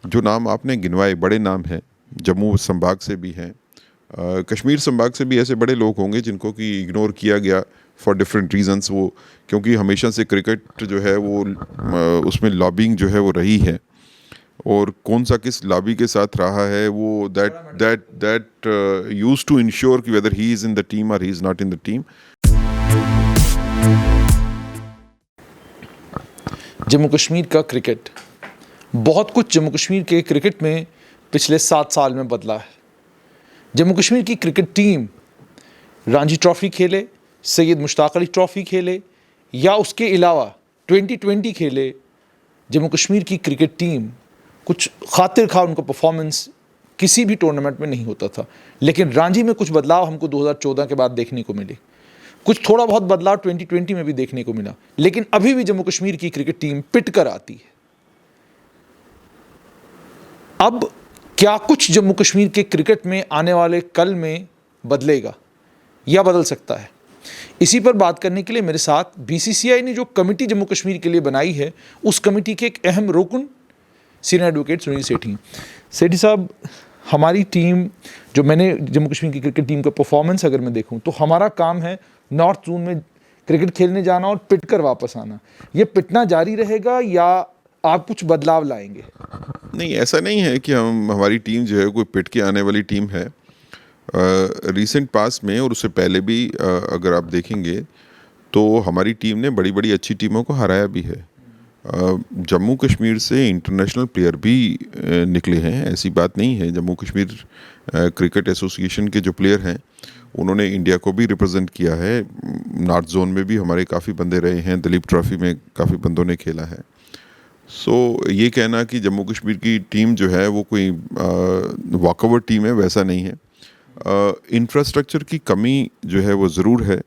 जो नाम आपने गिनवाए बड़े नाम हैं, जम्मू संभाग से भी हैं, कश्मीर संभाग से भी ऐसे बड़े लोग होंगे जिनको कि इग्नोर किया गया फॉर डिफरेंट रीजंस। वो क्योंकि हमेशा से क्रिकेट जो है वो उसमें लॉबिंग जो है वो रही है, और कौन सा किस लॉबी के साथ रहा है वो दैट यूज्ड टू इंश्योर कि whether he is in the team और he is not in the team. Jammu Kashmir का क्रिकेट, बहुत कुछ जम्मू कश्मीर के क्रिकेट में पिछले 7 साल में बदला है। जम्मू कश्मीर की क्रिकेट टीम रणजी ट्रॉफ़ी खेले, सैयद मुश्ताक अली ट्रॉफ़ी खेले या उसके अलावा 2020 खेले, जम्मू कश्मीर की क्रिकेट टीम कुछ खातिर खा उनका परफॉर्मेंस किसी भी टूर्नामेंट में नहीं होता था। लेकिन रणजी में कुछ बदलाव हमको 2014 के बाद देखने को मिले, कुछ थोड़ा बहुत बदलाव 2020 में भी देखने को मिला, लेकिन अभी भी जम्मू कश्मीर की क्रिकेट टीम पिट कर आती है। अब क्या कुछ जम्मू कश्मीर के क्रिकेट में आने वाले कल में बदलेगा या बदल सकता है? इसी पर बात करने के लिए मेरे साथ बीसीसीआई ने जो कमेटी जम्मू कश्मीर के लिए बनाई है, उस कमेटी के एक अहम रुकन सीनियर एडवोकेट सुनील सेठी। सेठी साहब, हमारी टीम, जो मैंने जम्मू कश्मीर की क्रिकेट टीम का परफॉर्मेंस अगर मैं देखूं तो हमारा काम है नॉर्थ जोन में क्रिकेट खेलने जाना और पिट कर वापस आना। ये पिटना जारी रहेगा या आप कुछ बदलाव लाएंगे? नहीं, ऐसा नहीं है कि हमारी टीम जो है कोई पिट के आने वाली टीम है। रिसेंट पास में और उससे पहले भी अगर आप देखेंगे तो हमारी टीम ने बड़ी बड़ी अच्छी टीमों को हराया भी है। जम्मू कश्मीर से इंटरनेशनल प्लेयर भी निकले हैं, ऐसी बात नहीं है। जम्मू कश्मीर क्रिकेट एसोसिएशन के जो प्लेयर हैं उन्होंने इंडिया को भी रिप्रेजेंट किया है। नॉर्थ जोन में भी हमारे काफ़ी बंदे रहे हैं, दिलीप ट्रॉफी में काफ़ी बंदों ने खेला है। ये कहना कि जम्मू कश्मीर की टीम जो है वो कोई वॉकओवर टीम है, वैसा नहीं है। इंफ्रास्ट्रक्चर की कमी जो है वो ज़रूर है,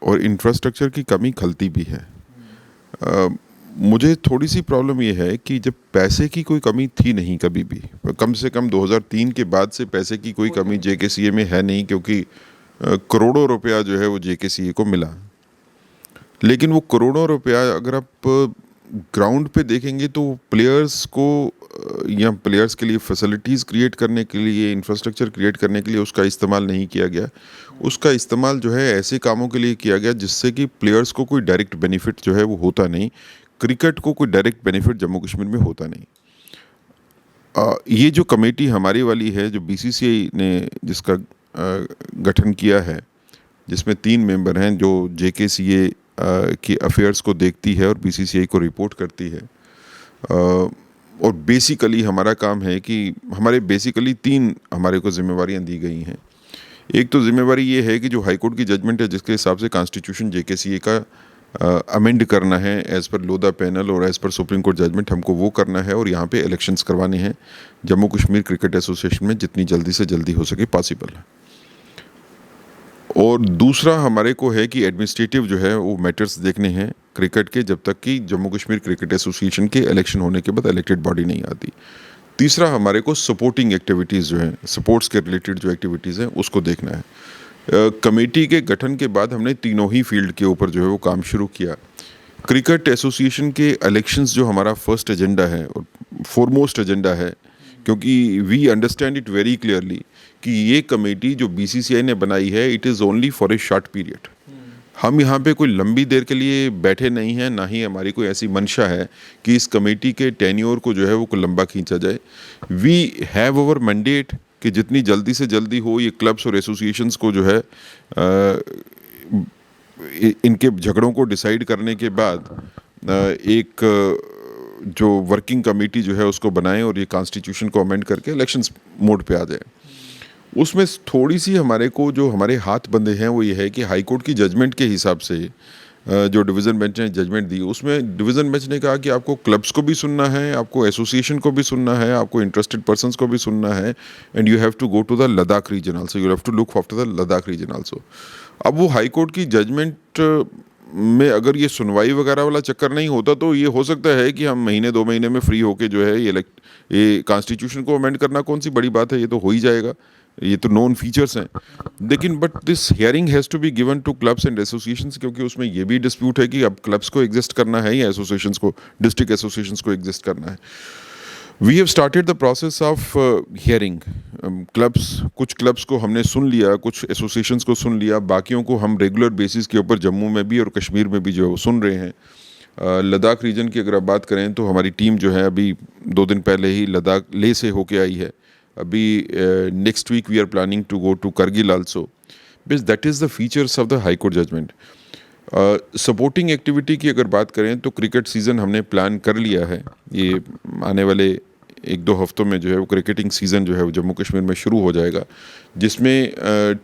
और इंफ्रास्ट्रक्चर की कमी खलती भी है। मुझे थोड़ी सी प्रॉब्लम ये है कि जब पैसे की कोई कमी थी नहीं कभी भी, कम से कम 2003 के बाद से पैसे की कोई कमी जेकेसीए में है नहीं, क्योंकि करोड़ों रुपया जो है वो जेकेसीए को मिला। लेकिन वो करोड़ों रुपया अगर आप ग्राउंड पे देखेंगे तो प्लेयर्स को या प्लेयर्स के लिए फैसिलिटीज़ क्रिएट करने के लिए, इंफ्रास्ट्रक्चर क्रिएट करने के लिए उसका इस्तेमाल नहीं किया गया। उसका इस्तेमाल जो है ऐसे कामों के लिए किया गया जिससे कि प्लेयर्स को कोई डायरेक्ट बेनिफिट जो है वो होता नहीं। क्रिकेट को कोई डायरेक्ट बेनिफिट जम्मू कश्मीर में होता नहीं। ये जो कमेटी हमारी वाली है, जो बीसीसीआई ने जिसका गठन किया है, जिसमें 3 मेंबर हैं जो जेकेसीए की अफेयर्स को देखती है और बीसीसीआई को रिपोर्ट करती है। और बेसिकली हमारा काम है कि हमारे बेसिकली 3 हमारे को जिम्मेवारियां दी गई हैं। एक तो जिम्मेवारी ये है कि जो हाई कोर्ट की जजमेंट है जिसके हिसाब से कॉन्स्टिट्यूशन जेकेसीए का अमेंड करना है एज़ पर लोधा पैनल और as per supreme court judgement, हमको वो करना है और यहाँ पे इलेक्शंस करवाने हैं जम्मू कश्मीर क्रिकेट एसोसिएशन में, जितनी जल्दी से जल्दी हो सके पॉसिबल है। और दूसरा हमारे को है कि एडमिनिस्ट्रेटिव जो है वो मैटर्स देखने हैं क्रिकेट के, जब तक कि जम्मू कश्मीर क्रिकेट एसोसिएशन के इलेक्शन होने के बाद इलेक्टेड बॉडी नहीं आती। तीसरा हमारे को सपोर्टिंग एक्टिविटीज़ जो हैं, सपोर्ट्स के रिलेटेड जो एक्टिविटीज़ हैं उसको देखना है। कमेटी के गठन के बाद हमने तीनों ही फील्ड के ऊपर जो है वो काम शुरू किया। क्रिकेट एसोसिएशन के इलेक्शंस जो हमारा फर्स्ट एजेंडा है और फोरमोस्ट एजेंडा है, क्योंकि we understand it very clearly कि ये कमेटी जो बीसीसीआई ने बनाई है, it is only for a short period. हम यहाँ पे कोई लंबी देर के लिए बैठे नहीं हैं, ना ही हमारी कोई ऐसी मंशा है कि इस कमेटी के टेन्योर को जो है वो लंबा खींचा जाए। वी हैव अवर मैंडेट कि जितनी जल्दी से जल्दी हो ये क्लब्स और एसोसिएशंस को जो है इनके झगड़ों को डिसाइड करने के बाद एक जो वर्किंग कमेटी जो है उसको बनाएं और ये कॉन्स्टिट्यूशन को अमेंड करके इलेक्शंस मोड पे आ जाए। उसमें थोड़ी सी हमारे को जो हमारे हाथ बंधे हैं वो ये है कि हाई कोर्ट की जजमेंट के हिसाब से जो डिवीज़न बेंच ने जजमेंट दी, उसमें डिवीज़न बेंच ने कहा कि आपको क्लब्स को भी सुनना है, आपको एसोसिएशन को भी सुनना है, आपको इंटरेस्टेड पर्सन्स को भी सुनना है, and you have to go to the Ladakh region also, you have to look after the Ladakh region also. अब वो हाई कोर्ट की जजमेंट में अगर ये सुनवाई वगैरह वाला चक्कर नहीं होता तो ये हो सकता है कि हम महीने 2 महीने में फ्री होके जो है ये कॉन्स्टिट्यूशन को अमेंड करना कौन सी बड़ी बात है, ये तो हो ही जाएगा, ये तो नोन फीचर्स हैं। लेकिन but this hearing has to be given to clubs and associations, क्योंकि उसमें ये भी डिस्प्यूट है कि अब क्लब्स को एग्जिस्ट करना है या एसोसिएशंस को, डिस्ट्रिक्ट एसोसिएशंस को एग्जिस्ट करना है। We have started the process of hearing clubs. कुछ क्लब्स को हमने सुन लिया, कुछ एसोसिएशंस को सुन लिया, बाकियों को हम रेगुलर बेसिस के ऊपर जम्मू में भी और कश्मीर में भी जो है वो सुन रहे हैं। लद्दाख रीजन की अगर आप बात करें तो हमारी टीम जो है अभी 2 दिन पहले ही लद्दाख लेह से होके आई है। अभी next week we are planning to go to Kargil also, because that is the features of the high court judgement. Supporting activity की अगर बात करें तो क्रिकेट सीज़न हमने प्लान कर लिया है। ये आने वाले 1-2 हफ्तों में जो है वो क्रिकेटिंग सीज़न जो है वो जम्मू कश्मीर में शुरू हो जाएगा, जिसमें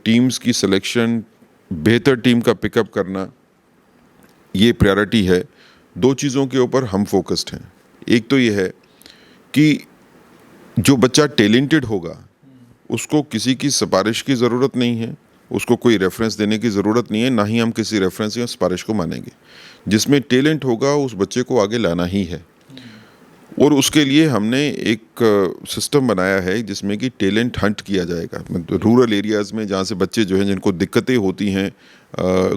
टीम्स की सिलेक्शन, बेहतर टीम का पिकअप करना, ये प्रायोरिटी है। 2 चीज़ों के ऊपर हम फोकस्ड हैं। एक तो ये है कि जो बच्चा टैलेंटेड होगा उसको किसी की सिफारिश की ज़रूरत नहीं है, उसको कोई रेफरेंस देने की ज़रूरत नहीं है, ना ही हम किसी रेफरेंस या सिफारिश को मानेंगे। जिसमें टैलेंट होगा उस बच्चे को आगे लाना ही है। और उसके लिए हमने एक सिस्टम बनाया है जिसमें कि टैलेंट हंट किया जाएगा। मतलब रूरल एरियाज़ में जहाँ से बच्चे जो हैं जिनको दिक्कतें होती हैं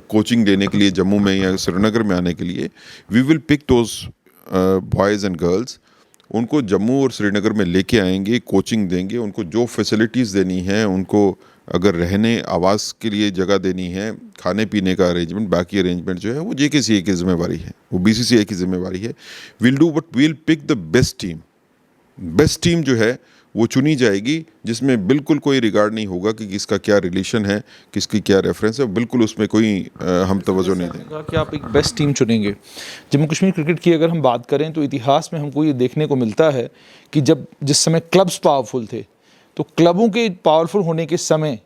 कोचिंग लेने के लिए जम्मू में या श्रीनगर में आने के लिए, we will pick those boys and girls, उनको जम्मू और श्रीनगर में लेके आएंगे, कोचिंग देंगे, उनको जो फैसिलिटीज़ देनी है, उनको अगर रहने आवास के लिए जगह देनी है, खाने पीने का अरेंजमेंट, बाकी अरेंजमेंट जो है वो जेकेसीए की जिम्मेवारी है, वो बीसीसीआई की जिम्मेवारी है। Will do but will pick the best team. Best team जो है वो चुनी जाएगी, जिसमें बिल्कुल कोई रिगार्ड नहीं होगा कि किसका क्या रिलेशन है, किसकी क्या रेफरेंस है, बिल्कुल उसमें कोई हम तवज्जो नहीं देंगे। कहा कि आप एक बेस्ट टीम चुनेंगे। जम्मू कश्मीर क्रिकेट की अगर हम बात करें तो इतिहास में हमको ये देखने को मिलता है कि जिस समय क्लब्स पावरफुल थे, तो क्लबों के पावरफुल होने के समय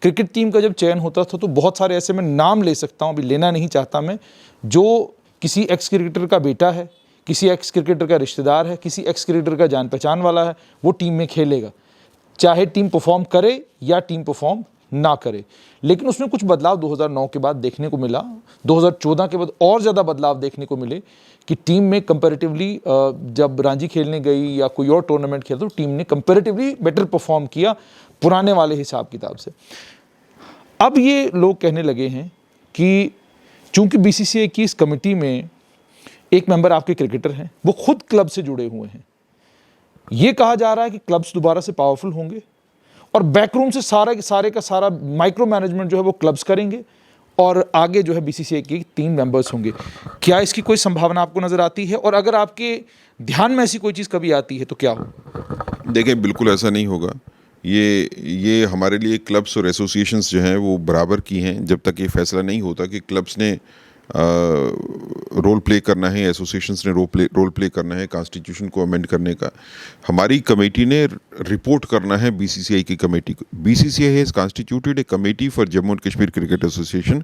क्रिकेट टीम का जब चयन होता था तो बहुत सारे ऐसे मैं नाम ले सकता हूँ, अभी लेना नहीं चाहता मैं, जो किसी एक्स क्रिकेटर का बेटा है, किसी एक्स क्रिकेटर का रिश्तेदार है, किसी एक्स क्रिकेटर का जान पहचान वाला है, वो टीम में खेलेगा, चाहे टीम परफॉर्म करे या टीम परफॉर्म ना करे। लेकिन उसमें कुछ बदलाव 2009 के बाद देखने को मिला, 2014 के बाद और ज़्यादा बदलाव देखने को मिले कि टीम में कंपैरेटिवली जब रांची खेलने गई या कोई और टूर्नामेंट खेला तो टीम ने कंपैरेटिवली बेटर परफॉर्म किया पुराने वाले हिसाब किताब से। अब ये लोग कहने लगे हैं कि चूंकि बीसीसीआई की इस कमेटी में एक मेंबर आपके क्रिकेटर हैं, वो खुद क्लब से जुड़े हुए हैं, ये कहा जा रहा है कि क्लब्स दोबारा से पावरफुल होंगे और बैकरूम से सारे का सारा माइक्रो मैनेजमेंट जो है वो क्लब्स करेंगे और आगे जो है बीसीसीआई की 3 मेंबर्स होंगे। क्या इसकी कोई संभावना आपको नज़र आती है, और अगर आपके ध्यान में ऐसी कोई चीज़ कभी आती है तो क्या हो? देखिए, बिल्कुल ऐसा नहीं होगा। ये हमारे लिए क्लब्स और एसोसिएशंस जो हैं वो बराबर की हैं, जब तक ये फैसला नहीं होता कि क्लब्स ने रोल प्ले करना है, एसोसिएशंस ने रोल प्ले करना है कॉन्स्टिट्यूशन को अमेंड करने का। हमारी कमेटी ने रिपोर्ट करना है बीसीसीआई की कमेटी को। BCCI has constituted A committee for Jammu and Kashmir cricket association,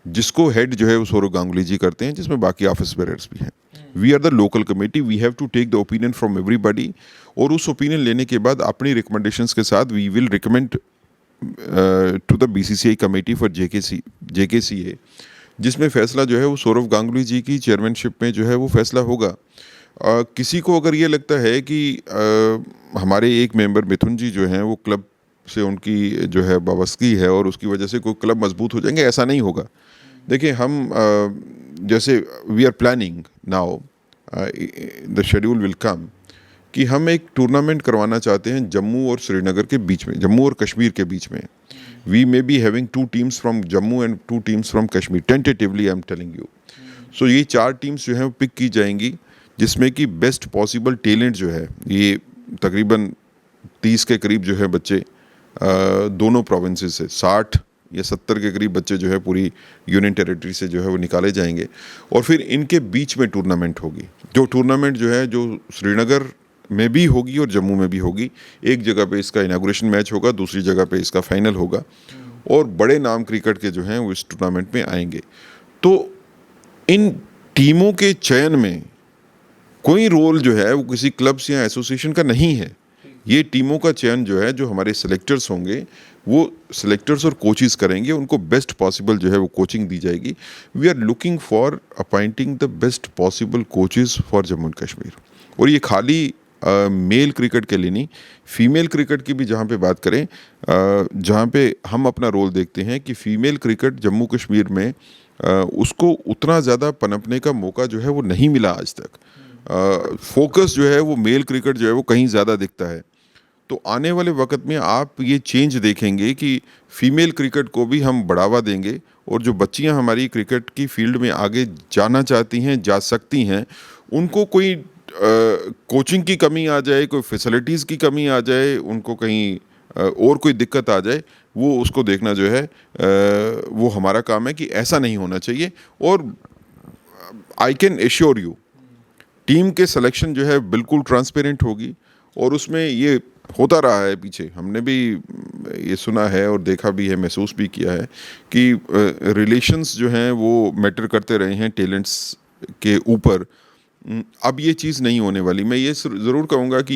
जिसको हेड जो है वो सौरव गांगुली जी करते हैं, जिसमें बाकी ऑफिस बेयरर्स भी हैं। We are the local committee, we have to take the opinion from everybody, और उस ओपिनियन लेने के बाद अपनी रिकमेंडेशंस के साथ we will recommend to the BCCI committee for JKCA, जिसमें फ़ैसला जो है वो सौरव गांगुली जी की चेयरमैनशिप में जो है वो फ़ैसला होगा। किसी को अगर ये लगता है कि हमारे एक मेंबर मिथुन जी जो हैं वो क्लब से उनकी जो है वाबस्तगी है और उसकी वजह से कोई क्लब मजबूत हो जाएंगे, ऐसा नहीं होगा। देखिए, हम जैसे we are planning now, the schedule will come, कि हम एक टूर्नामेंट करवाना चाहते हैं जम्मू और श्रीनगर के बीच में, जम्मू और कश्मीर के बीच में। We may be having 2 teams from Jammu and 2 teams from Kashmir, tentatively I am telling you. So ये 4 टीम्स जो हैं वो पिक की जाएंगी, जिसमें कि बेस्ट पॉसिबल टैलेंट जो है, ये तकरीबन 30 के करीब जो है बच्चे दोनों प्रोविंसेस से, 60 या 70 के करीब बच्चे जो है पूरी यूनियन टेरिटरी से जो है वो निकाले जाएंगे, और फिर इनके बीच में टूर्नामेंट होगी। जो टूर्नामेंट जो है जो श्रीनगर में भी होगी और जम्मू में भी होगी। एक जगह पे इसका इनागुरेशन मैच होगा, दूसरी जगह पे इसका फाइनल होगा, और बड़े नाम क्रिकेट के जो हैं वो इस टूर्नामेंट में आएंगे। तो इन टीमों के चयन में कोई रोल जो है वो किसी क्लब्स या एसोसिएशन का नहीं है। ये टीमों का चयन जो है, जो हमारे सिलेक्टर्स होंगे, वो सिलेक्टर्स और कोचेस करेंगे, उनको बेस्ट पॉसिबल जो है वो कोचिंग दी जाएगी। We are looking for appointing the best possible coaches for Jammu and Kashmir. और ये खाली मेल क्रिकेट के लिए नहीं, फीमेल क्रिकेट की भी जहाँ पे बात करें, जहाँ पे हम अपना रोल देखते हैं कि फ़ीमेल क्रिकेट जम्मू कश्मीर में उसको उतना ज़्यादा पनपने का मौका जो है वो नहीं मिला आज तक। फोकस जो है वो मेल क्रिकेट जो है वो कहीं ज़्यादा दिखता है। तो आने वाले वक्त में आप ये चेंज देखेंगे कि फीमेल क्रिकेट को भी हम बढ़ावा देंगे और जो बच्चियां हमारी क्रिकेट की फील्ड में आगे जाना चाहती हैं, जा सकती हैं, उनको कोई कोचिंग की कमी आ जाए, कोई फैसिलिटीज़ की कमी आ जाए, उनको कहीं और कोई दिक्कत आ जाए, वो उसको देखना जो है वो हमारा काम है कि ऐसा नहीं होना चाहिए। और I can assure you team के सिलेक्शन जो है बिल्कुल ट्रांसपेरेंट होगी और उसमें ये होता रहा है पीछे, हमने भी ये सुना है और देखा भी है, महसूस भी किया है कि रिलेशंस जो हैं वो मैटर करते रहे हैं टैलेंट्स के ऊपर। अब ये चीज़ नहीं होने वाली। मैं ये ज़रूर कहूँगा कि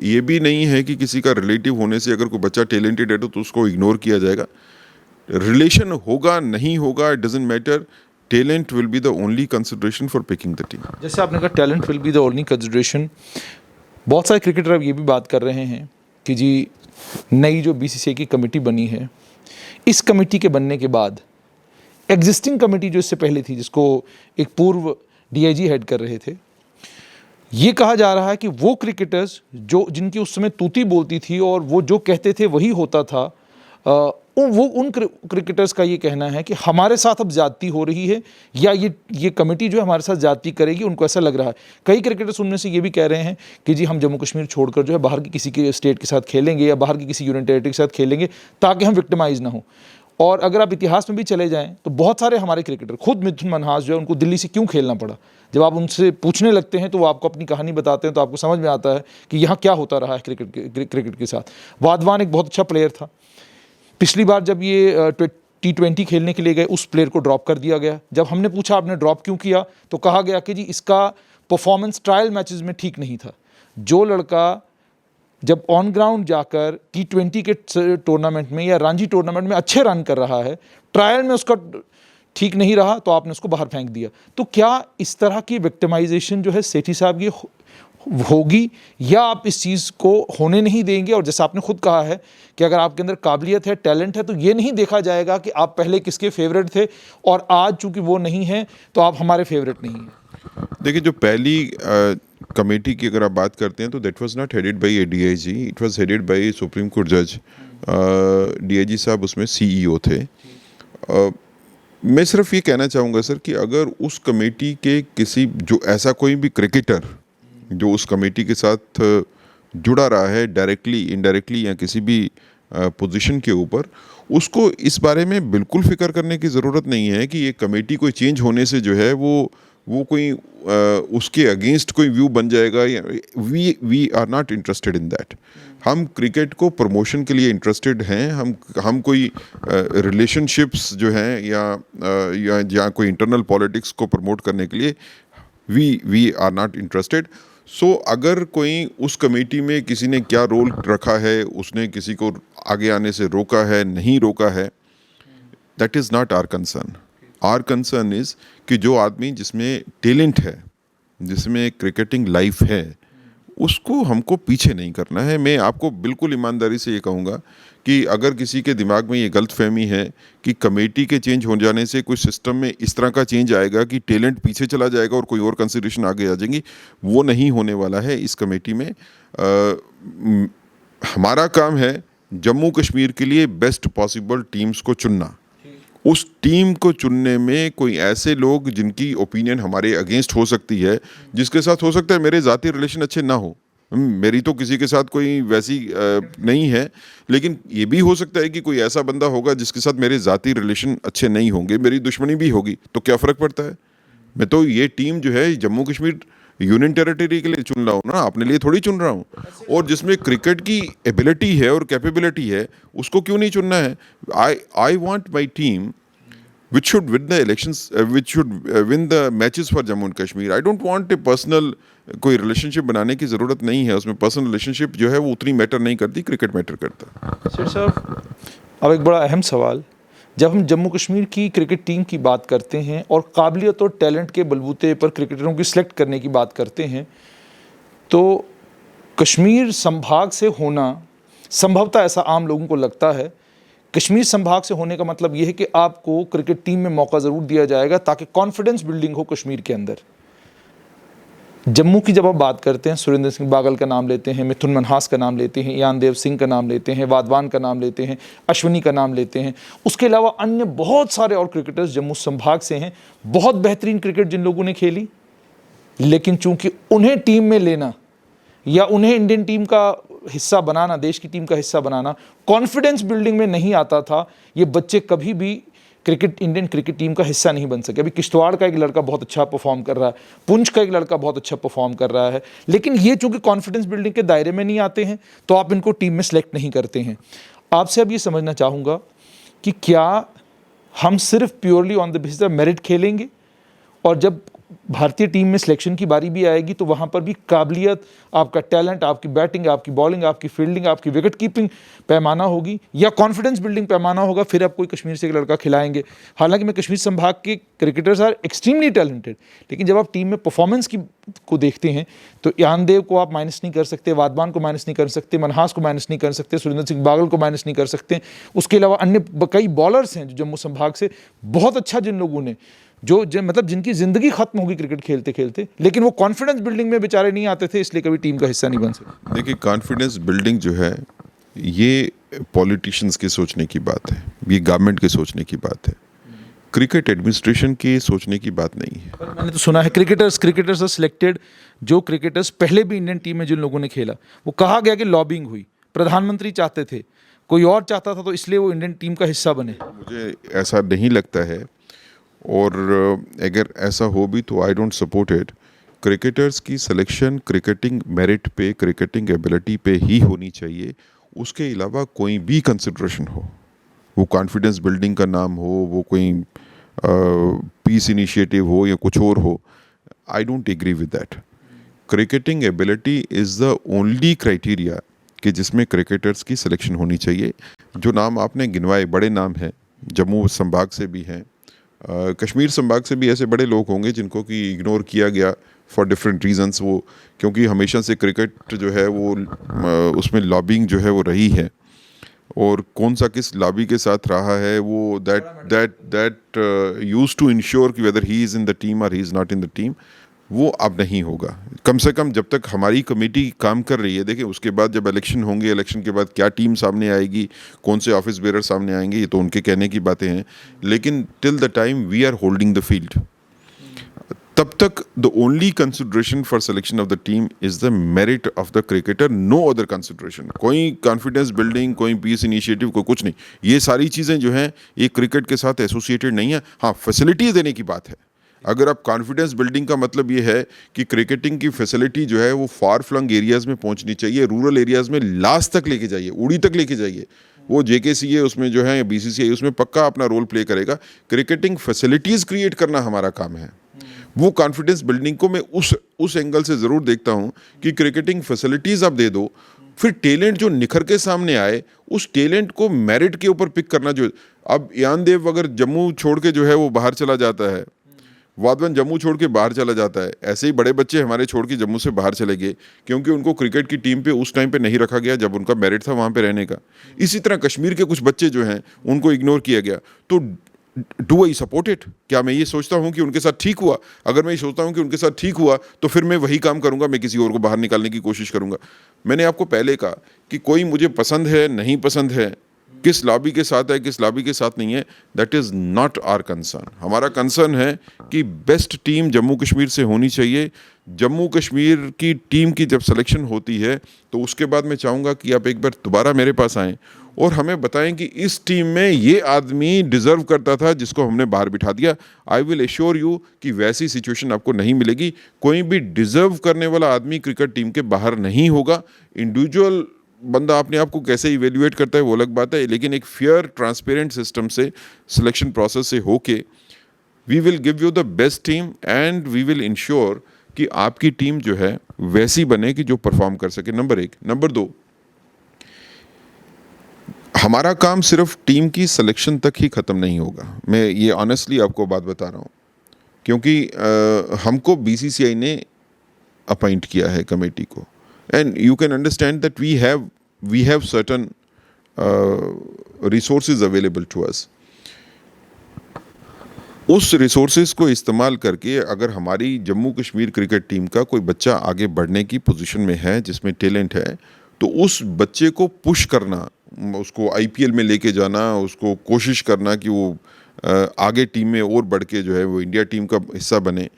ये भी नहीं है कि किसी का रिलेटिव होने से अगर कोई बच्चा टैलेंटेड है तो उसको इग्नोर किया जाएगा। रिलेशन होगा नहीं होगा, it doesn't matter, talent will be the only consideration for picking the team. जैसे आपने कहा talent will be the only consideration, बहुत सारे क्रिकेटर अब ये भी बात कर रहे हैं कि जी नई जो बीसीसीआई की कमेटी बनी है, इस कमेटी के बनने के बाद एग्जिस्टिंग कमेटी जो इससे पहले थी, जिसको एक पूर्व डीआईजी हेड कर रहे थे, ये कहा जा रहा है कि वो क्रिकेटर्स जो जिनकी उस समय तूती बोलती थी और वो जो कहते थे वही होता था, वो उन क्रिकेटर्स का ये कहना है कि हमारे साथ अब ज्यादती हो रही है या ये कमेटी जो है हमारे साथ ज्यादती करेगी, उनको ऐसा लग रहा है। कई क्रिकेटर्स उनमें से ये भी कह रहे हैं कि जी हम जम्मू कश्मीर छोड़कर जो है बाहर की किसी के स्टेट के साथ खेलेंगे या बाहर की किसी यूनियन टेरिटरी के साथ खेलेंगे ताकि हम विक्टिमाइज ना हो। और अगर आप इतिहास में भी चले जाएं तो बहुत सारे हमारे क्रिकेटर, खुद मिथुन मनहास जो है, उनको दिल्ली से क्यों खेलना पड़ा, जब आप उनसे पूछने लगते हैं तो वो आपको अपनी कहानी बताते हैं तो आपको समझ में आता है कि यहाँ क्या होता रहा है क्रिकेट के साथ। वाधवान एक बहुत अच्छा प्लेयर था, पिछली बार जब ये T20 खेलने के लिए गए उस प्लेयर को ड्रॉप कर दिया गया। जब हमने पूछा आपने ड्रॉप क्यों किया तो कहा गया कि जी इसका परफॉर्मेंस ट्रायल मैचेस में ठीक नहीं था। जो लड़का जब ऑन ग्राउंड जाकर T20 के टूर्नामेंट में या रणजी टूर्नामेंट में अच्छे रन कर रहा है, ट्रायल में उसका ठीक नहीं रहा तो आपने उसको बाहर फेंक दिया। तो क्या इस तरह की विक्टिमाइजेशन जो है सेठी साहब ये होगी या आप इस चीज़ को होने नहीं देंगे? और जैसा आपने खुद कहा है कि अगर आपके अंदर काबिलियत है, टैलेंट है, तो ये नहीं देखा जाएगा कि आप पहले किसके फेवरेट थे और आज चूंकि वो नहीं है तो आप हमारे फेवरेट नहीं हैं। देखिए, जो पहली कमेटी की अगर आप बात करते हैं तो that was not headed by A DIG, it was headed by supreme court जज। डीआईजी साहब उसमें सीईओ थे। मैं सिर्फ ये कहना चाहूँगा सर कि अगर उस कमेटी के किसी जो ऐसा कोई भी क्रिकेटर जो उस कमेटी के साथ जुड़ा रहा है डायरेक्टली, इनडायरेक्टली या किसी भी पोजीशन के ऊपर, उसको इस बारे में बिल्कुल फिक्र करने की ज़रूरत नहीं है कि ये कमेटी कोई चेंज होने से जो है वो कोई उसके अगेंस्ट कोई व्यू बन जाएगा। या we are not interested in that. हम क्रिकेट को प्रमोशन के लिए इंटरेस्टेड हैं। हम कोई रिलेशनशिप्स जो हैं या कोई इंटरनल पॉलिटिक्स को प्रमोट करने के लिए वी आर नॉट इंटरेस्टेड। सो अगर कोई उस कमेटी में किसी ने क्या रोल रखा है, उसने किसी को आगे आने से रोका है, नहीं रोका है, that is not our concern. Our concern is कि जो आदमी जिसमें टैलेंट है, जिसमें क्रिकेटिंग लाइफ है, उसको हमको पीछे नहीं करना है। मैं आपको बिल्कुल ईमानदारी से ये कहूँगा कि अगर किसी के दिमाग में ये गलतफहमी है कि कमेटी के चेंज हो जाने से कुछ सिस्टम में इस तरह का चेंज आएगा कि टैलेंट पीछे चला जाएगा और कोई और कंसिडरेशन आगे आ जाएंगी, वो नहीं होने वाला है। इस कमेटी में हमारा काम है जम्मू कश्मीर के लिए बेस्ट पॉसिबल टीम्स को चुनना। उस टीम को चुनने में कोई ऐसे लोग जिनकी ओपिनियन हमारे अगेंस्ट हो सकती है, जिसके साथ हो सकता है मेरे ज़ाती रिलेशन अच्छे ना हो, मेरी तो किसी के साथ कोई वैसी नहीं है, लेकिन ये भी हो सकता है कि कोई ऐसा बंदा होगा जिसके साथ मेरे ज़ाती रिलेशन अच्छे नहीं होंगे, मेरी दुश्मनी भी होगी, तो क्या फ़र्क पड़ता है? मैं तो ये टीम जो है जम्मू कश्मीर यूनियन टेरिटरी के लिए चुन रहा हूँ ना, अपने लिए थोड़ी चुन रहा हूँ। और जिसमें क्रिकेट की एबिलिटी है और कैपेबिलिटी है, उसको क्यों नहीं चुनना है? I want my team which should win the elections, which should win the matches for Jammu and Kashmir. I don't want a personal कोई रिलेशनशिप बनाने की ज़रूरत नहीं है। उसमें पर्सनल रिलेशनशिप जो है वो उतनी मैटर नहीं करती, क्रिकेट मैटर करता है। सर साहब, अब एक बड़ा अहम सवाल, जब हम जम्मू कश्मीर की क्रिकेट टीम की बात करते हैं और काबिलियत और टैलेंट के बलबूते पर क्रिकेटरों की सिलेक्ट करने की बात करते हैं, तो कश्मीर संभाग से होना संभवतः, ऐसा आम लोगों को लगता है, कश्मीर संभाग से होने का मतलब यह है कि आपको क्रिकेट टीम में मौका ज़रूर दिया जाएगा ताकि कॉन्फिडेंस बिल्डिंग हो कश्मीर के अंदर। जम्मू की जब आप बात करते हैं, सुरेंद्र सिंह बागल का नाम लेते हैं, मिथुन मनहास का नाम लेते हैं, यानदेव सिंह का नाम लेते हैं, वाधवान का नाम लेते हैं, अश्विनी का नाम लेते हैं, उसके अलावा अन्य बहुत सारे और क्रिकेटर्स जम्मू संभाग से हैं, बहुत बेहतरीन क्रिकेट जिन लोगों ने खेली, लेकिन चूंकि उन्हें टीम में लेना या उन्हें इंडियन टीम का हिस्सा बनाना, देश की टीम का हिस्सा बनाना, कॉन्फिडेंस बिल्डिंग में नहीं आता था, ये बच्चे कभी भी इंडियन क्रिकेट टीम का हिस्सा नहीं बन सके। अभी किश्तवाड़ का एक लड़का बहुत अच्छा परफॉर्म कर रहा है, पुंछ का एक लड़का बहुत अच्छा परफॉर्म कर रहा है, लेकिन ये चूंकि कॉन्फिडेंस बिल्डिंग के दायरे में नहीं आते हैं तो आप इनको टीम में सेलेक्ट नहीं करते हैं। आपसे अब ये समझना चाहूँगा कि क्या हम सिर्फ purely on the basis of merit खेलेंगे, और जब भारतीय टीम में सिलेक्शन की बारी भी आएगी तो वहाँ पर भी काबिलियत, आपका टैलेंट, आपकी बैटिंग, आपकी बॉलिंग, आपकी फील्डिंग, आपकी विकेट कीपिंग पैमाना होगी, या कॉन्फिडेंस बिल्डिंग पैमाना होगा, फिर आप कोई कश्मीर से एक लड़का खिलाएंगे। हालांकि मैं कश्मीर संभाग के क्रिकेटर्स आर एक्सट्रीमली टैलेंटेड, लेकिन जब आप टीम में परफॉर्मेंस को देखते हैं तो यानदेव को आप माइनस नहीं कर सकते, वाधवान को माइनस नहीं कर सकते, मनहास को माइनस नहीं कर सकते, सुरेंद्र सिंह बागल को माइनस नहीं कर सकते। उसके अलावा अन्य कई बॉलर्स हैं जो जम्मू संभाग से बहुत अच्छा, जिन लोगों ने मतलब जिनकी ज़िंदगी ख़त्म होगी क्रिकेट खेलते खेलते, लेकिन वो कॉन्फिडेंस बिल्डिंग में बेचारे नहीं आते थे, इसलिए कभी टीम का हिस्सा नहीं बन सके। देखिए, कॉन्फिडेंस बिल्डिंग जो है ये पॉलिटिशियंस के सोचने की बात है, ये गवर्नमेंट के सोचने की बात है, क्रिकेट एडमिनिस्ट्रेशन के सोचने की बात नहीं है। पर मैंने तो सुना है क्रिकेटर्स आर सिलेक्टेड, जो क्रिकेटर्स पहले भी इंडियन टीम में जिन लोगों ने खेला, वो कहा गया कि लॉबिंग हुई, प्रधानमंत्री चाहते थे, कोई और चाहता था, तो इसलिए वो इंडियन टीम का हिस्सा बने। मुझे ऐसा नहीं लगता है, और अगर ऐसा हो भी तो I don't support it. Cricketers की सिलेक्शन क्रिकेटिंग मेरिट पे, क्रिकेटिंग एबिलिटी पे ही होनी चाहिए, उसके अलावा कोई भी कंसिड्रेशन हो, वो कॉन्फिडेंस बिल्डिंग का नाम हो, वो कोई पीस इनिशिएटिव हो या कुछ और हो, I don't agree with that. Cricketing ability is the only criteria कि जिसमें क्रिकेटर्स की सिलेक्शन होनी चाहिए। जो नाम आपने गिनवाए बड़े नाम हैं, जम्मू संभाग से भी हैं, कश्मीर संभाग से भी ऐसे बड़े लोग होंगे जिनको कि इग्नोर किया गया फॉर डिफरेंट रीजंस, वो क्योंकि हमेशा से क्रिकेट जो है वो उसमें लॉबिंग जो है वो रही है, और कौन सा किस लॉबी के साथ रहा है वो दैट यूज्ड टू इंश्योर कि whether he is in the team और he is not in the team, वो अब नहीं होगा। कम से कम जब तक हमारी कमेटी काम कर रही है, देखिए उसके बाद जब इलेक्शन होंगे, इलेक्शन के बाद क्या टीम सामने आएगी, कौन से ऑफिस बेरर सामने आएंगे, ये तो उनके कहने की बातें हैं, लेकिन till the time we are holding the field, तब तक the only consideration for selection of the team is the merit of the cricketer, no other consideration. कोई कॉन्फिडेंस बिल्डिंग, कोई पीस इनिशिएटिव, कोई कुछ नहीं, ये सारी चीज़ें जो हैं ये क्रिकेट के साथ एसोसिएटेड नहीं है। हाँ, फैसिलिटीज़ देने की बात है। अगर आप कॉन्फिडेंस बिल्डिंग का मतलब ये है कि क्रिकेटिंग की फैसिलिटी जो है वो फार फ्लंग एरियाज़ में पहुंचनी चाहिए, रूरल एरियाज़ में लास्ट तक लेके जाइए, उड़ी तक लेके जाइए, वो JKCA उसमें जो है, BCCI उसमें पक्का अपना रोल प्ले करेगा। क्रिकेटिंग फैसिलिटीज़ क्रिएट करना हमारा काम है। वो कॉन्फिडेंस बिल्डिंग को मैं उस एंगल से ज़रूर देखता हूँ कि क्रिकेटिंग फैसिलिटीज़ आप दे दो, फिर टैलेंट जो निखर के सामने आए, उस टैलेंट को मेरिट के ऊपर पिक करना। जो अब यानदेव अगर जम्मू छोड़ के जो है वो बाहर चला जाता है, वाधवन जम्मू छोड़ के बाहर चला जाता है, ऐसे ही बड़े बच्चे हमारे छोड़ के जम्मू से बाहर चले गए क्योंकि उनको क्रिकेट की टीम पे उस टाइम पे नहीं रखा गया जब उनका मेरिट था वहाँ पे रहने का। इसी तरह कश्मीर के कुछ बच्चे जो हैं उनको इग्नोर किया गया, तो डू आई सपोर्ट इट? क्या मैं ये सोचता हूँ कि उनके साथ ठीक हुआ? अगर मैं ये सोचता हूँ कि उनके साथ ठीक हुआ तो फिर मैं वही काम करूँगा, मैं किसी और को बाहर निकालने की कोशिश करूँगा। मैंने आपको पहले कहा कि कोई मुझे पसंद है नहीं पसंद है, किस लॉबी के साथ है किस लॉबी के साथ नहीं है, that is not our concern. हमारा कंसर्न है कि बेस्ट टीम जम्मू कश्मीर से होनी चाहिए। जम्मू कश्मीर की टीम की जब सिलेक्शन होती है तो उसके बाद मैं चाहूँगा कि आप एक बार दोबारा मेरे पास आएँ और हमें बताएं कि इस टीम में ये आदमी डिज़र्व करता था जिसको हमने बाहर बिठा दिया। आई विल एश्योर यू कि वैसी सिचुएशन आपको नहीं मिलेगी। कोई भी डिज़र्व करने वाला आदमी क्रिकेट टीम के बाहर नहीं होगा। इंडिविजुअल बंदा अपने आप को कैसे इवेल्युएट करता है वो अलग बात है, लेकिन एक फेयर ट्रांसपेरेंट सिस्टम से सिलेक्शन प्रोसेस से होके we will give you the best team and we will ensure कि आपकी टीम जो है वैसी बने कि जो परफॉर्म कर सके। नंबर 1। नंबर 2, हमारा काम सिर्फ टीम की सिलेक्शन तक ही ख़त्म नहीं होगा। मैं ये ऑनेस्टली आपको बात बता रहा हूँ क्योंकि हमको BCCI ने अपॉइंट किया है कमेटी को, and you can understand that we have certain resources available to us. उस रिसोर्सेज को इस्तेमाल करके अगर हमारी जम्मू कश्मीर क्रिकेट टीम का कोई बच्चा आगे बढ़ने की पोजीशन में है जिसमें टैलेंट है, तो उस बच्चे को पुश करना, उसको आईपीएल में लेके जाना, उसको कोशिश करना कि वो आगे टीम में और बढ़ के जो है वो इंडिया टीम का हिस्सा बने,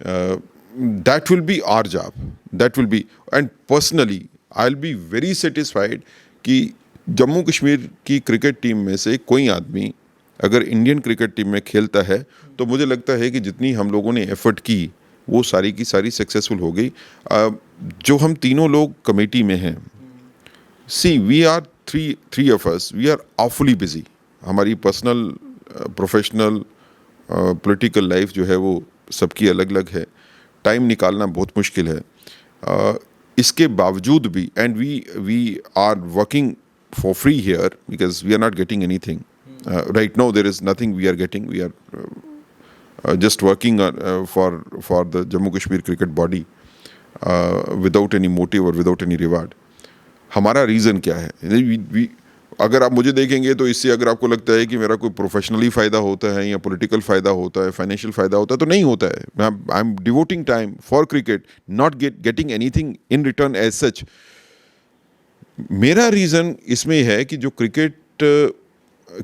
that will be our job, that will be, and personally I will be very satisfied कि जम्मू कश्मीर की क्रिकेट टीम में से कोई आदमी अगर इंडियन क्रिकेट टीम में खेलता है तो मुझे लगता है कि जितनी हम लोगों ने एफर्ट की वो सारी की सारी सक्सेसफुल हो गई। जो हम तीनों लोग कमेटी में हैं, see we are three of us, we are awfully busy. हमारी पर्सनल, प्रोफेशनल, पॉलिटिकल लाइफ जो है वो सबकी अलग अलग है, टाइम निकालना बहुत मुश्किल है। इसके बावजूद भी, and we are working for free here because we are not getting anything. Right now there is nothing we are getting. We are just working for the Jammu Kashmir cricket body without any motive or without any reward. हमारा reason क्या है? अगर आप मुझे देखेंगे तो इससे अगर आपको लगता है कि मेरा कोई प्रोफेशनली फ़ायदा होता है या पॉलिटिकल फ़ायदा होता है, फाइनेंशियल फ़ायदा होता है, तो नहीं होता है। I am devoting time for cricket, not getting anything in return as such. मेरा रीज़न इसमें है कि जो क्रिकेट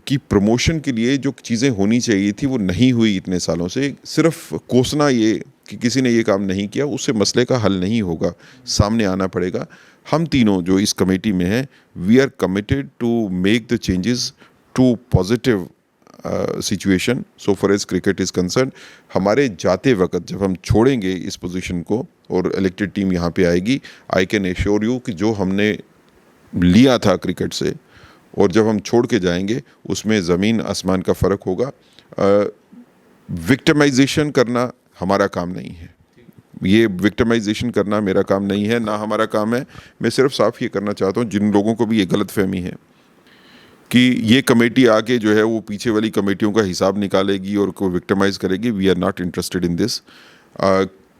की प्रमोशन के लिए जो चीज़ें होनी चाहिए थी वो नहीं हुई इतने सालों से। सिर्फ कोसना ये कि किसी ने ये काम नहीं किया, उससे मसले का हल नहीं होगा, सामने आना पड़ेगा। हम तीनों जो इस कमेटी में हैं, we are committed to make the changes to positive situation so far as cricket is concern. हमारे जाते वक्त जब हम छोड़ेंगे इस पोजीशन को और इलेक्टेड टीम यहाँ पे आएगी, आई कैन एश्योर यू कि जो हमने लिया था क्रिकेट से और जब हम छोड़ के जाएंगे उसमें ज़मीन आसमान का फ़र्क होगा। विक्टिमाइजेशन करना हमारा काम नहीं है, ये विक्टिमाइजेशन करना मेरा काम नहीं है, ना हमारा काम है। मैं सिर्फ साफ ये करना चाहता हूँ, जिन लोगों को भी ये गलत फहमी है कि ये कमेटी आके जो है वो पीछे वाली कमेटियों का हिसाब निकालेगी और को विक्टिमाइज़ करेगी, we are not interested in this.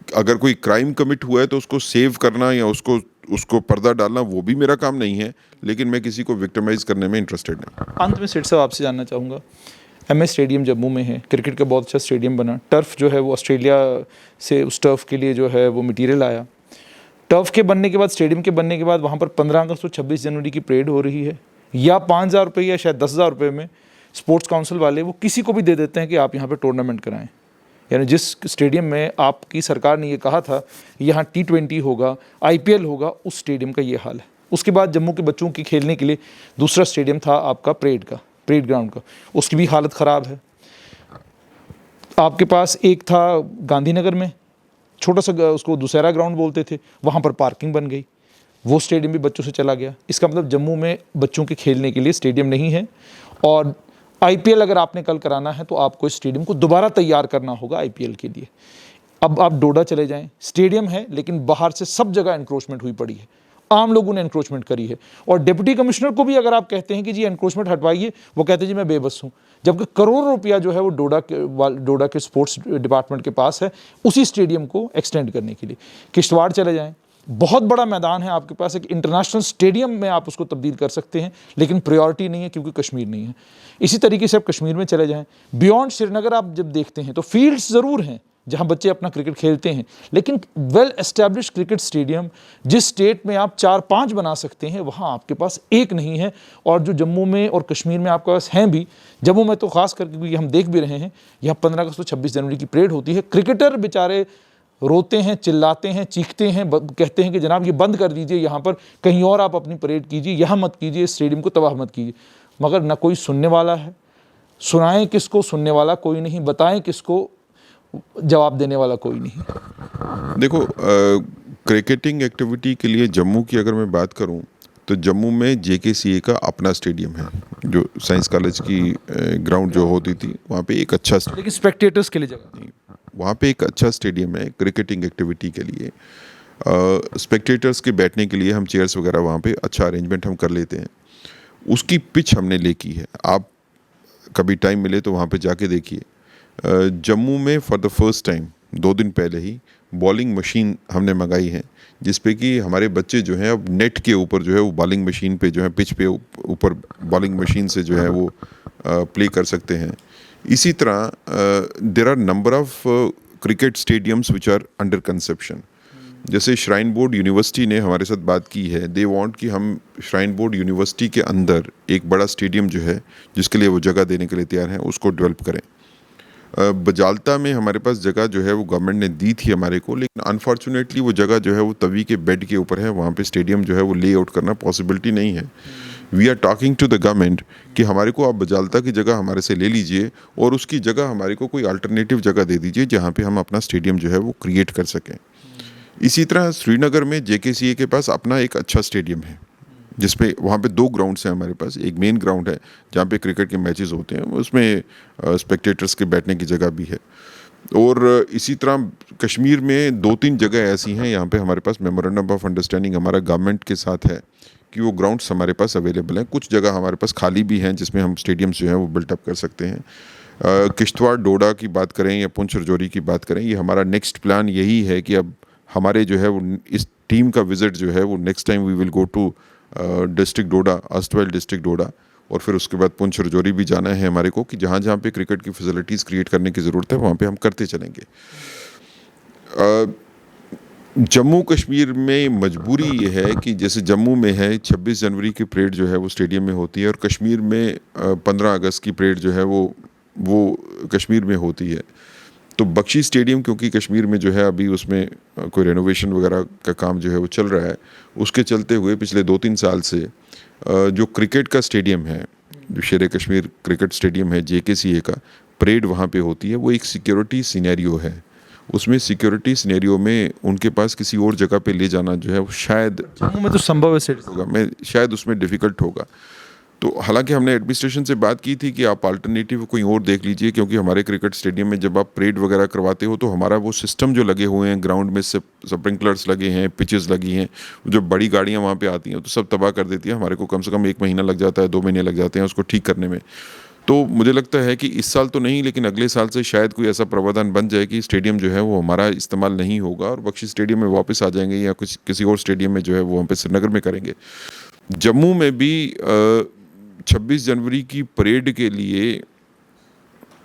अगर कोई क्राइम कमिट हुआ है तो उसको सेव करना या उसको पर्दा डालना वो भी मेरा काम नहीं है, लेकिन मैं किसी को विक्टिमाइज करने में इंटरेस्टेड नहीं। अंत में सेठ साहब आपसे जानना चाहूँगा, MS स्टेडियम जम्मू में है, क्रिकेट का बहुत अच्छा स्टेडियम बना, टर्फ जो है वो ऑस्ट्रेलिया से उस टर्फ के लिए जो है वो मटेरियल आया। टर्फ के बनने के बाद, स्टेडियम के बनने के बाद वहाँ पर 15 अगस्त और 26 जनवरी की परेड हो रही है, या 5,000 रुपये या शायद 10,000 रुपये में स्पोर्ट्स काउंसिल वाले वो किसी को भी दे देते हैं कि आप यहाँ पर टूर्नामेंट कराएँ। यानी जिस स्टेडियम में आपकी सरकार ने ये कहा था यहाँ T20 होगा, IPL होगा, उस स्टेडियम का ये हाल है। उसके बाद जम्मू के बच्चों के खेलने के लिए दूसरा स्टेडियम था आपका परेड ग्राउंड का, उसकी भी हालत ख़राब है। आपके पास एक था गांधीनगर में, छोटा सा, उसको दुशहरा ग्राउंड बोलते थे, वहाँ पर पार्किंग बन गई, वो स्टेडियम भी बच्चों से चला गया। इसका मतलब जम्मू में बच्चों के खेलने के लिए स्टेडियम नहीं है, और IPL अगर आपने कल कराना है तो आपको इस स्टेडियम को दोबारा तैयार करना होगा IPL के लिए। अब आप डोडा चले जाएं, स्टेडियम है लेकिन बाहर से सब जगह एनक्रोचमेंट हुई पड़ी है, आम लोगों ने एनक्रोचमेंट करी है। और डिप्टी कमिश्नर को भी अगर आप कहते हैं कि जी एनक्रोचमेंट हटवाइए, वो कहते हैं जी मैं बेबस हूँ, जबकि करोड़ों रुपया जो है वो डोडा के स्पोर्ट्स डिपार्टमेंट के पास है उसी स्टेडियम को एक्सटेंड करने के लिए। किश्तवाड़ चले जाएँ, बहुत बड़ा मैदान है आपके पास, एक इंटरनेशनल स्टेडियम में आप उसको तब्दील कर सकते हैं, लेकिन प्रायोरिटी नहीं है क्योंकि कश्मीर नहीं है। इसी तरीके से आप कश्मीर में चले जाएं, बियॉन्ड श्रीनगर आप जब देखते हैं तो फील्ड्स ज़रूर हैं जहां बच्चे अपना क्रिकेट खेलते हैं, लेकिन वेल एस्टैब्लिश्ड क्रिकेट स्टेडियम जिस स्टेट में आप 4-5 बना सकते हैं, वहाँ आपके पास एक नहीं है। और जो जम्मू में और कश्मीर में आपके पास हैं भी, जम्मू में तो खास करके क्योंकि हम देख भी रहे हैं, यहाँ 15 अगस्त और 26 जनवरी की परेड होती है, क्रिकेटर बेचारे रोते हैं, चिल्लाते हैं, चीखते हैं, कहते हैं कि जनाब ये बंद कर दीजिए, यहाँ पर कहीं और आप अपनी परेड कीजिए, यहाँ मत कीजिए, इस स्टेडियम को तबाह मत कीजिए। मगर ना कोई सुनने वाला है, सुनाएं किसको, सुनने वाला कोई नहीं, बताएं किसको, जवाब देने वाला कोई नहीं। देखो, क्रिकेटिंग एक्टिविटी के लिए जम्मू की अगर मैं बात करूं तो जम्मू में JKCA का अपना स्टेडियम है, जो साइंस कॉलेज की ग्राउंड जो होती थी वहाँ पे एक अच्छा, लेकिन स्पेक्टेटर्स के लिए जगह नहीं, वहाँ पे एक अच्छा स्टेडियम है क्रिकेटिंग एक्टिविटी के लिए। स्पेक्टेटर्स के बैठने के लिए हम चेयर्स वगैरह वहाँ पे अच्छा अरेंजमेंट हम कर लेते हैं। उसकी पिच हमने ले की है, आप कभी टाइम मिले तो वहाँ पे जाके देखिए। जम्मू में फॉर द फर्स्ट टाइम 2 दिन पहले ही बॉलिंग मशीन हमने मंगाई है, जिस पे कि हमारे बच्चे जो हैं अब नेट के ऊपर जो है वो बॉलिंग मशीन पे जो है पिच पे ऊपर बॉलिंग मशीन से जो है वो प्ले कर सकते हैं। इसी तरह there are number of cricket stadiums which are under conception. जैसे श्राइन बोर्ड यूनिवर्सिटी ने हमारे साथ बात की है, दे वांट कि हम श्राइन बोर्ड यूनिवर्सिटी के अंदर एक बड़ा स्टेडियम जो है, जिसके लिए वो जगह देने के लिए तैयार हैं, उसको डेवलप करें। बजालता में हमारे पास जगह जो है वो गवर्नमेंट ने दी थी हमारे को, लेकिन अनफॉर्चुनेटली वो जगह जो है वो तवी के बेड के ऊपर है, वहाँ पे स्टेडियम जो है वो ले आउट करना पॉसिबिलिटी नहीं है। We are talking to the government कि हमारे को आप बजालता की जगह हमारे से ले लीजिए और उसकी जगह हमारे को कोई अल्टरनेटिव जगह दे दीजिए जहाँ पे हम अपना स्टेडियम जो है वो क्रिएट कर सकें। इसी तरह श्रीनगर में जेकेसीए के पास अपना एक अच्छा स्टेडियम है, जिसपे वहाँ पे 2 ग्राउंड्स हैं हमारे पास। एक मेन ग्राउंड है जहाँ पे क्रिकेट के मैचेस होते हैं, उसमें स्पेक्टेटर्स के बैठने की जगह भी है। और इसी तरह कश्मीर में 2-3 जगह ऐसी हैं, यहाँ पे हमारे पास मेमोरेंडम ऑफ अंडरस्टैंडिंग हमारा गवर्नमेंट के साथ है कि वो ग्राउंड्स हमारे पास अवेलेबल हैं। कुछ जगह हमारे पास खाली भी हैं जिसमें हम स्टेडियम्स जो हैं वो बिल्टअप कर सकते हैं। किश्तवाड़ डोडा की बात करें या पुंछ रजौरी की बात करें, ये हमारा नेक्स्ट प्लान यही है कि अब हमारे जो है वो इस टीम का विजिट जो है वो next time we will go to district Doda, erstwhile district Doda, और फिर उसके बाद पुंछ रजौरी भी जाना है हमारे को कि जहाँ जहाँ पे क्रिकेट की फैसिलिटीज़ क्रिएट करने की ज़रूरत है वहाँ पे हम करते चलेंगे। जम्मू कश्मीर में मजबूरी ये है कि जैसे जम्मू में है 26 जनवरी की परेड जो है वो स्टेडियम में होती है, और कश्मीर में 15 अगस्त की परेड जो है वो कश्मीर में होती है। तो बख्शी स्टेडियम क्योंकि कश्मीर में जो है अभी उसमें कोई रेनोवेशन वगैरह का काम जो है वो चल रहा है, उसके चलते हुए पिछले 2-3 साल से जो क्रिकेट का स्टेडियम है, जो शेर कश्मीर क्रिकेट स्टेडियम है जेकेसीए का, परेड वहाँ पे होती है, वो एक सिक्योरिटी सिनेरियो है। उसमें सिक्योरिटी सिनेरियो में उनके पास किसी और जगह पे ले जाना जो है वो शायद जम्मू में तो संभव है सेठ। होगा, मैं शायद उसमें डिफ़िकल्ट होगा। तो हालांकि हमने एडमिनिस्ट्रेशन से बात की थी कि आप अल्टरनेटिव कोई और देख लीजिए, क्योंकि हमारे क्रिकेट स्टेडियम में जब आप परेड वगैरह करवाते हो तो हमारा वो सिस्टम जो लगे हुए हैं, ग्राउंड में स्प्रिंकलर्स लगे हैं, पिचेस लगी हैं, जो बड़ी गाड़ियाँ वहाँ पे आती हैं तो सब तबाह कर देती है। हमारे को कम से कम 1 महीना लग जाता है, 2 महीने लग जाते हैं उसको ठीक करने में। तो मुझे लगता है कि इस साल तो नहीं, लेकिन अगले साल से शायद कोई ऐसा प्रावधान बन जाए कि स्टेडियम जो है वो हमारा इस्तेमाल नहीं होगा और बख्शी स्टेडियम में वापस आ जाएंगे या कुछ किसी और स्टेडियम में जो है वो हम पे श्रीनगर में करेंगे। जम्मू में भी 26 जनवरी की परेड के लिए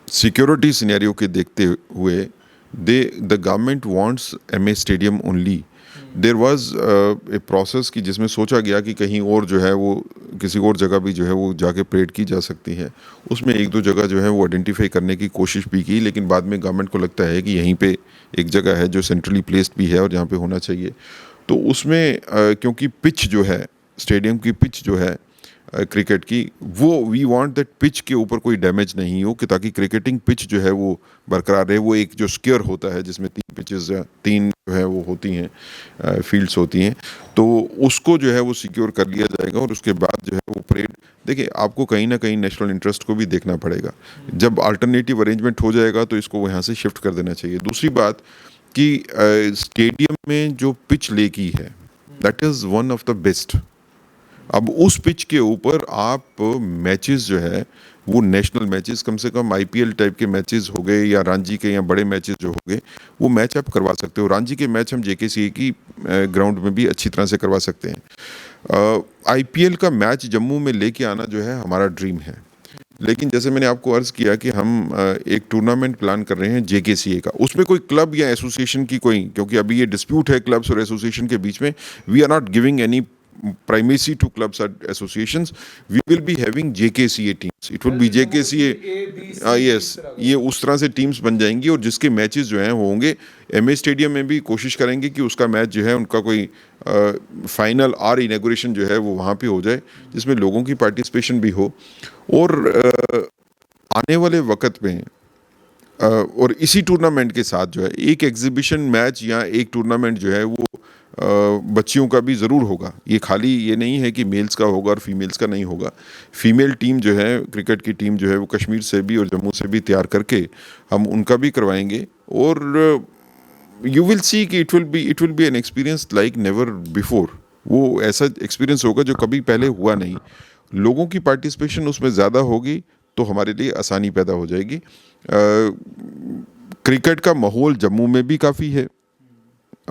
सिक्योरिटी सिनेरियो के देखते हुए the government wants MA stadium only. There was a process कि जिसमें सोचा गया कि कहीं और जो है वो किसी और जगह भी जो है वो जाके परेड की जा सकती है। उसमें 1-2 जगह जो है वो आइडेंटिफाई करने की कोशिश भी की, लेकिन बाद में गवर्नमेंट को लगता है कि यहीं पे एक जगह है जो सेंट्रली प्लेस्ड भी है और जहाँ पे होना चाहिए। तो उसमें क्योंकि पिच जो है, स्टेडियम की पिच जो है क्रिकेट की, वो वी वांट दैट पिच के ऊपर कोई डैमेज नहीं हो, कि ताकि क्रिकेटिंग पिच जो है वो बरकरार रहे। वो एक जो स्क्वायर होता है जिसमें 3 पिचेस 3 जो है वो होती हैं, फील्ड्स होती हैं, तो उसको जो है वो सिक्योर कर लिया जाएगा। और उसके बाद जो है वो परेड, देखिए आपको कहीं ना कहीं नेशनल इंटरेस्ट को भी देखना पड़ेगा। जब अल्टरनेटिव अरेंजमेंट हो जाएगा तो इसको यहाँ से शिफ्ट कर देना चाहिए। दूसरी बात कि स्टेडियम में जो पिच लेकी है that is one of the best. अब उस पिच के ऊपर आप मैचेस जो है वो नेशनल मैचेस, कम से कम आईपीएल टाइप के मैचेस हो गए या रणजी के या बड़े मैचेस जो हो गए, वो मैच आप करवा सकते हो। रणजी के मैच हम जेकेसीए की ग्राउंड में भी अच्छी तरह से करवा सकते हैं। आईपीएल का मैच जम्मू में लेके आना जो है हमारा ड्रीम है, लेकिन जैसे मैंने आपको अर्ज़ किया कि हम एक टूर्नामेंट प्लान कर रहे हैं जेकेसीए का, उसमें कोई क्लब या एसोसिएशन की कोई, क्योंकि अभी ये डिस्प्यूट है क्लब्स और एसोसिएशन के बीच में, we are not giving any primacy to clubs and associations. We will be having JKCA teams. It will be JKCA, yes, ये उस तरह से टीम्स बन जाएंगी और जिसके मैचेस जो हैं वो होंगे एमए स्टेडियम में भी। कोशिश करेंगे कि उसका मैच जो है उनका कोई फाइनल और इनॉग्रेशन जो है वो वहाँ पे हो जाए, जिसमें लोगों की पार्टिसिपेशन भी हो। और आने वाले वक्त में और इसी टूर्नामेंट के साथ जो है एक एग्जीबिशन मैच या एक टूर्नामेंट जो है वो बच्चियों का भी ज़रूर होगा। ये खाली ये नहीं है कि मेल्स का होगा और फीमेल्स का नहीं होगा। फीमेल टीम जो है क्रिकेट की टीम जो है वो कश्मीर से भी और जम्मू से भी तैयार करके हम उनका भी करवाएंगे। और यू विल सी कि it will be an experience like never before. वो ऐसा एक्सपीरियंस होगा जो कभी पहले हुआ नहीं। लोगों की पार्टिसिपेशन उसमें ज़्यादा होगी तो हमारे लिए आसानी पैदा हो जाएगी। क्रिकेट का माहौल जम्मू में भी काफ़ी है,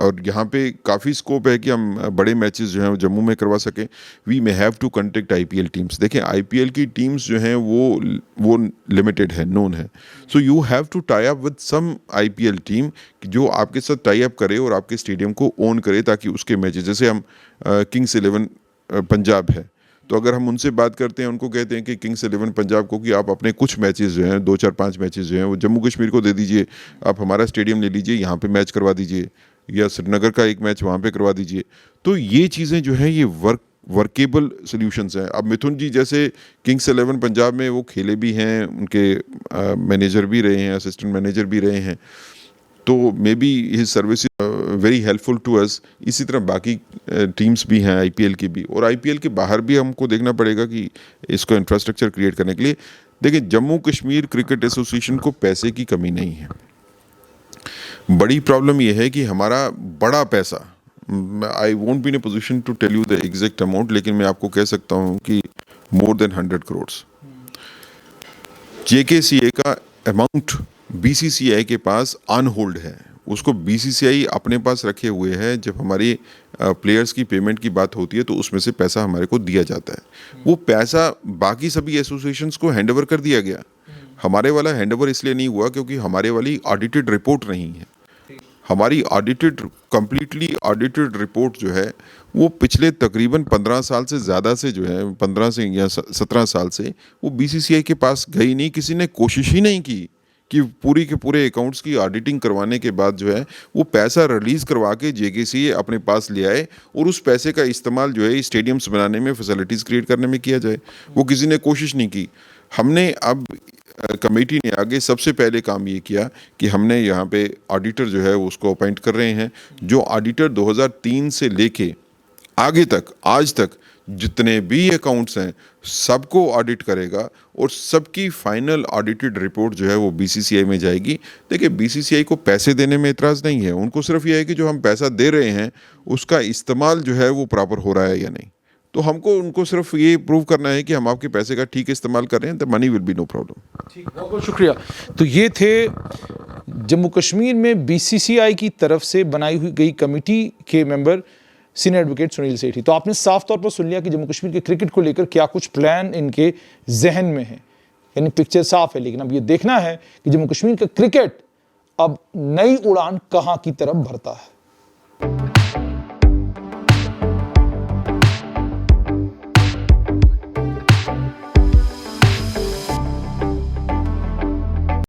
और यहाँ पे काफ़ी स्कोप है कि हम बड़े मैचेस जो हैं वो जम्मू में करवा सकें। We may have to contact IPL teams. देखें, आईपीएल की टीम्स जो हैं वो लिमिटेड है, नोन है। So you have to tie up with some IPL team जो आपके साथ टाई अप करे और आपके स्टेडियम को ओन करे, ताकि उसके मैचेस, जैसे हम किंग्स 11 पंजाब है, तो अगर हम उनसे बात करते हैं, उनको कहते हैं कि किंग्स 11 पंजाब को कि आप अपने कुछ मैचेस जो हैं 2 4 5 मैचेस जो हैं वो जम्मू कश्मीर को दे दीजिए, आप हमारा स्टेडियम ले लीजिए, यहाँ पे मैच करवा दीजिए, या श्रीनगर का एक मैच वहाँ पे करवा दीजिए। तो ये चीज़ें जो हैं ये वर्केबल सॉल्यूशंस हैं। अब मिथुन जी जैसे किंग्स 11 पंजाब में वो खेले भी हैं, उनके मैनेजर भी रहे हैं, असिस्टेंट मैनेजर भी रहे हैं, तो maybe his service very helpful to us. इसी तरह बाकी टीम्स भी हैं आईपीएल की भी, और आईपीएल के बाहर भी हमको देखना पड़ेगा कि इसको इंफ्रास्ट्रक्चर क्रिएट करने के लिए। देखिए, जम्मू कश्मीर क्रिकेट एसोसिएशन को पैसे की कमी नहीं है। बड़ी प्रॉब्लम यह है कि हमारा बड़ा पैसा, I won't be in a position to tell you the exact amount, लेकिन मैं आपको कह सकता हूँ कि मोर देन 100 करोड़ जेकेसीए का अमाउंट बीसीसीआई के पास ऑन होल्ड है। उसको बीसीसीआई अपने पास रखे हुए है। जब हमारी प्लेयर्स की पेमेंट की बात होती है तो उसमें से पैसा हमारे को दिया जाता है। वो पैसा बाकी सभी एसोसिएशंस को हैंडओवर कर दिया गया। हमारे वाला हैंडओवर इसलिए नहीं हुआ क्योंकि हमारे वाली ऑडिटेड रिपोर्ट नहीं है। हमारी कंप्लीटली ऑडिटेड रिपोर्ट जो है वो पिछले तकरीबन 15 साल से ज़्यादा से जो है 15 से या 17 साल से वो बीसीसीआई के पास गई नहीं। किसी ने कोशिश ही नहीं की कि पूरी के पूरे अकाउंट्स की ऑडिटिंग करवाने के बाद जो है वो पैसा रिलीज़ करवा के जेकेसीए अपने पास ले आए और उस पैसे का इस्तेमाल जो है स्टेडियम्स बनाने में, फैसिलिटीज़ क्रिएट करने में किया जाए। वो किसी ने कोशिश नहीं की। हमने अब कमेटी ने आगे सबसे पहले काम ये किया कि हमने यहाँ पे ऑडिटर जो है उसको अपॉइंट कर रहे हैं, जो ऑडिटर 2003 से लेके आगे तक आज तक जितने भी अकाउंट्स हैं सबको ऑडिट करेगा और सबकी फाइनल ऑडिटेड रिपोर्ट जो है वो बीसीसीआई में जाएगी। देखिए, बीसीसीआई को पैसे देने में इतराज़ नहीं है, उनको सिर्फ ये है कि जो हम पैसा दे रहे हैं उसका इस्तेमाल जो है वो प्रॉपर हो रहा है या नहीं। तो हमको उनको सिर्फ ये प्रूव करना है कि हम आपके पैसे का ठीक इस्तेमाल कर रहे हैं, the money will be no problem. ठीक, बहुत बहुत शुक्रिया। तो ये थे जम्मू कश्मीर में बीसीसीआई की तरफ से बनाई हुई गई कमेटी के मेंबर सीनियर एडवोकेट सुनील सेठी। तो आपने साफ तौर पर सुन लिया कि जम्मू कश्मीर के क्रिकेट को लेकर क्या कुछ प्लान इनके जहन में है, यानी पिक्चर साफ है। लेकिन अब ये देखना है कि जम्मू कश्मीर का क्रिकेट अब नई उड़ान कहाँ की तरफ भरता है।